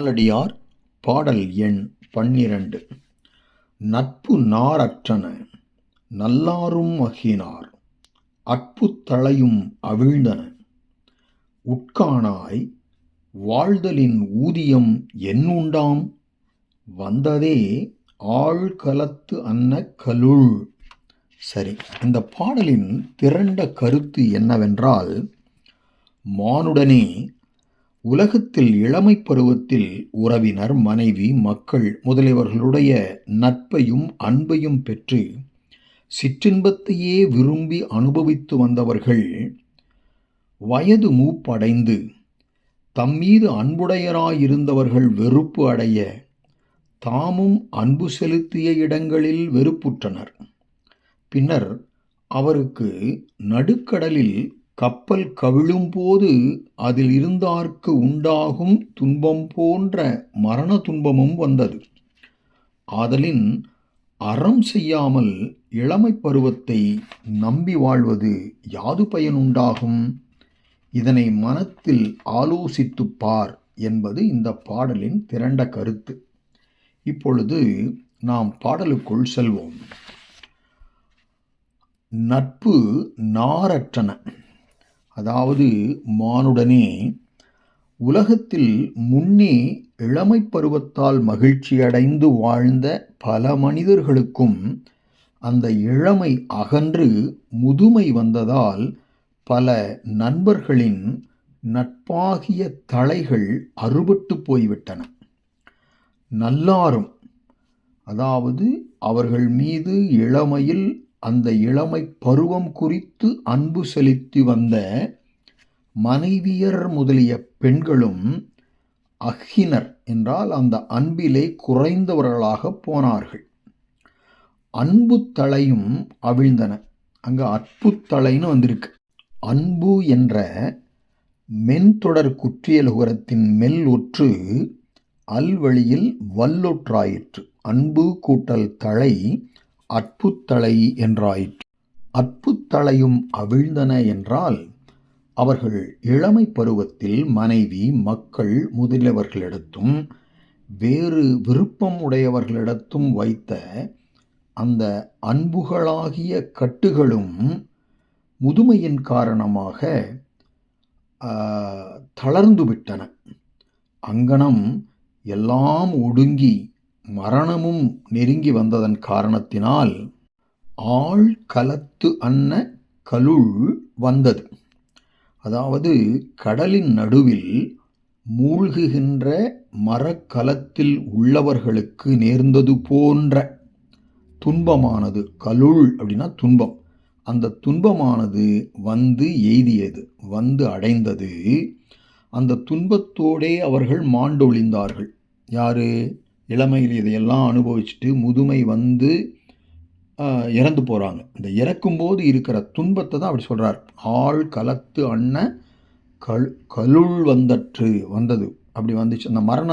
நாலடியார் பாடல் எண் 12. நட்பு நாரற்றன நல்லாரும் அகினார் அட்புத்தளையும் அவிழ்ந்தன உட்காணாய் வாழ்தலின் ஊதியம் என்னுண்டாம் வந்ததே ஆழ்கலத்து அன்ன கலுழ். சரி, இந்த பாடலின் திரண்ட கருத்து என்னவென்றால், மானுடனே உலகத்தில் இளமை பருவத்தில் உறவினர், மனைவி, மக்கள் முதலியவர்களுடைய நட்பையும் அன்பையும் பெற்று சிற்றின்பத்தையே விரும்பி அனுபவித்து வந்தவர்கள் வயது மூப்படைந்து தம்மீது அன்புடையராயிருந்தவர்கள் வெறுப்பு அடைய தாமும் அன்பு செலுத்திய இடங்களில் வெறுப்புற்றனர். பின்னர் அவருக்கு நடுக்கடலில் கப்பல் கவிழும்போது அதில் இருந்தார்க்கு உண்டாகும் துன்பம் போன்ற மரண துன்பமும் வந்தது. ஆதலின் அறம் செய்யாமல் இளமை பருவத்தை நம்பி வாழ்வது யாது பயனுண்டாகும்? இதனை மனத்தில் ஆலோசித்துப் பார் என்பது இந்த பாடலின் திரண்ட கருத்து. இப்பொழுது நாம் பாடலுக்குள் செல்வோம். நட்பு நாரற்றன, அதாவது மானுடனே உலகத்தில் முன்னே இளமை பருவத்தால் மகிழ்ச்சியடைந்து வாழ்ந்த பல மனிதர்களுக்கும் அந்த இளமை அகன்று முதுமை வந்ததால் பல நண்பர்களின் நட்பாகிய தளைகள் அறுபட்டு போய்விட்டன. நல்லாரும், அதாவது அவர்கள் மீது இளமையில் அந்த இளமை பருவம் குறித்து அன்பு செலுத்தி வந்த மனைவியர் முதலிய பெண்களும் அஹினர் என்றால் அந்த அன்பிலே குறைந்தவர்களாக போனார்கள். அன்பு தளையும் அவிழ்ந்தன. அங்கே அற்புத்தளைன்னு வந்திருக்கு. அன்பு என்ற மென்தொடர் குற்றியலுகரத்தின் மெல் ஒற்று அல்வழியில் வல்லொற்றாயிற்று. அன்பு கூட்டல் தளை அற்புத்தளை என்றாயிற்று. அற்புத்தளையும் அவிழ்ந்தன என்றால் அவர்கள் இளமை பருவத்தில் மனைவி, மக்கள் முதலியவர்களிடத்தும் வேறு விருப்பம் உடையவர்களிடத்தும் வைத்த அந்த அன்புகளாகிய கட்டுகளும் முதுமையின் காரணமாக தளர்ந்து விட்டன. அங்கனம் எல்லாம் ஒடுங்கி மரணமும் நெருங்கி வந்ததன் காரணத்தினால் ஆழ்கலத்து அன்ன கலுழ் வந்தது. அதாவது கடலின் நடுவில் மூழ்குகின்ற மரக்கலத்தில் உள்ளவர்களுக்கு நேர்ந்தது போன்ற துன்பமானது. கலுழ் அப்படின்னா துன்பம். அந்த துன்பமானது வந்து எய்தியது, வந்து அடைந்தது. அந்த துன்பத்தோடே அவர்கள் மாண்டொழிந்தார்கள். யாரு? இளமையில் இதையெல்லாம் அனுபவிச்சுட்டு முதுமை வந்து இறந்து போகிறாங்க. இந்த இறக்கும்போது இருக்கிற துன்பத்தை தான் அப்படி சொல்கிறார். ஆழ் கலத்து அன்ன கலுள் வந்தது அப்படி வந்துச்சு. அந்த மரண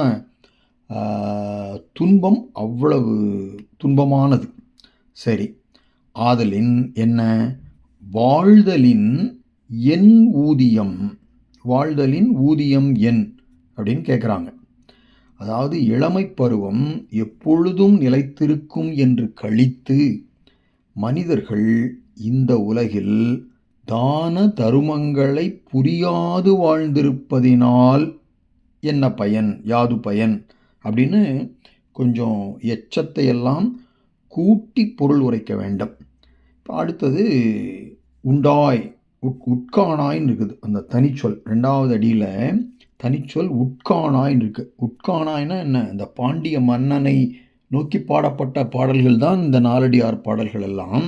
துன்பம் அவ்வளவு துன்பமானது. சரி, ஆதலின் என்ன? வாழ்தலின் என் ஊதியம். வாழ்தலின் ஊதியம் என் அப்படின்னு கேட்குறாங்க. அதாவது இளமை பருவம் எப்பொழுதும் நிலைத்திருக்கும் என்று கழித்து மனிதர்கள் இந்த உலகில் தான தருமங்களை புரியாது வாழ்ந்திருப்பதினால் என்ன பயன், யாது பயன் அப்படின்னு கொஞ்சம் எச்சத்தை எல்லாம் கூட்டி பொருள் உரைக்க வேண்டும். இப்போ அடுத்தது உண்டாய், உட்காணாயின்னு இருக்குது. அந்த தனிச்சொல் 2வது அடியில் தனிச்சொல் உட்காணாயின்னு இருக்கு. உட்காணாய்னா என்ன? இந்த பாண்டிய மன்னனை நோக்கி பாடப்பட்ட பாடல்கள் தான் இந்த நாலடியார் பாடல்கள் எல்லாம்.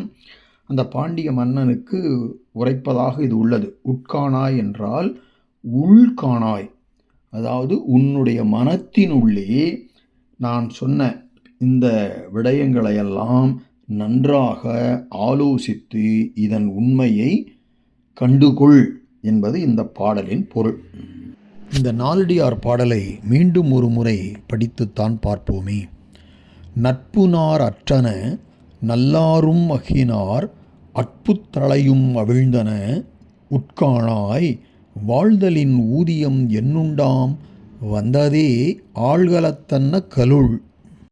அந்த பாண்டிய மன்னனுக்கு உரைப்பதாக இது உள்ளது. உட்காணாய் என்றால் உள்காணாய், அதாவது உன்னுடைய மனத்தினுள்ளே நான் சொன்ன இந்த விடயங்களையெல்லாம் நன்றாக ஆலோசித்து இதன் உண்மையை கண்டுகொள் என்பது இந்த பாடலின் பொருள். இந்த நாலடியார் பாடலை மீண்டும் ஒரு முறை படித்துத்தான் பார்ப்போமே. நட்புனார் அற்றன நல்லாரும் அகினார் அட்புத்தளையும் அவிழ்ந்தன உட்காணாய் வாழ்தலின் ஊதியம் என்னுண்டாம் வந்ததே ஆழ்கலத்தன்ன கலுள்